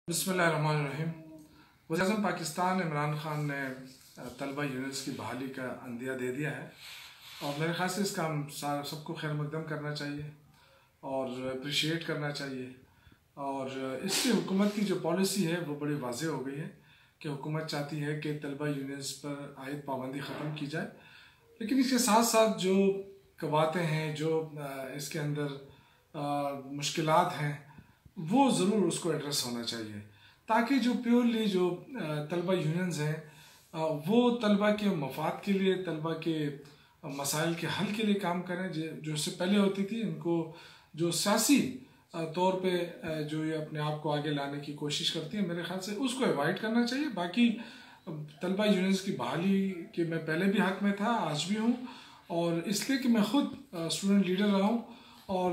बिस्मिल्लाहिर्रहमानिर्रहीम। वज़ीर-ए-आज़म पाकिस्तान इमरान खान ने तलबा यूनिट्स की बहाली का अंदिया दे दिया है और मेरे ख़्याल से इसका हम सबको खैर मकदम करना चाहिए और अप्रिशिएट करना चाहिए। और इससे हुकूमत की जो पॉलिसी है वो बड़ी वाज़ेह हो गई है कि हुकूमत चाहती है कि तलबा यूनिट्स पर आयद पाबंदी ख़त्म की जाए, लेकिन इसके साथ साथ जो कवाते हैं, जो इसके अंदर मुश्किलात हैं, वो ज़रूर उसको एड्रेस होना चाहिए ताकि जो प्योरली जो तलबा यूनियंस हैं वो तलबा के मफाद के लिए, तलबा के मसाइल के हल के लिए काम करें। जो इससे पहले होती थी, इनको जो सियासी तौर पे जो ये अपने आप को आगे लाने की कोशिश करती है, मेरे ख्याल से उसको अवॉइड करना चाहिए। बाकी तलबा यूनियंस की बहाली के मैं पहले भी हक में था, आज भी हूँ, और इसलिए कि मैं ख़ुद स्टूडेंट लीडर रहा हूँ। और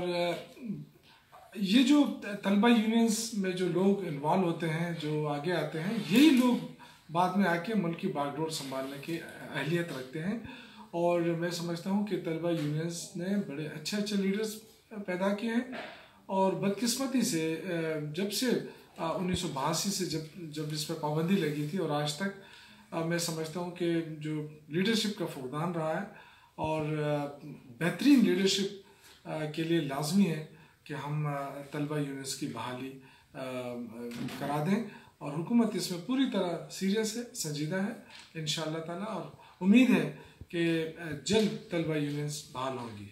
ये जो तलबा यूनियंस में जो लोग इन्वॉल्व होते हैं, जो आगे आते हैं, यही लोग बाद में आके मुल्क की बागडोर संभालने की अहलियत रखते हैं। और मैं समझता हूँ कि तलबा यूनियंस ने बड़े अच्छे अच्छे लीडर्स पैदा किए हैं। और बदकिस्मती से जब से 1982 से जब इस पर पाबंदी लगी थी और आज तक मैं समझता हूँ कि जो लीडरशिप का फुकदान रहा है, और बेहतरीन लीडरशिप के लिए लाजमी है कि हम तलबा यूनिट्स की बहाली करा दें। और हुकूमत इसमें पूरी तरह सीरियस है, संजीदा है इंशाअल्लाह ताला, और उम्मीद है कि जल्द तलबा यूनिट्स बहाल होंगी।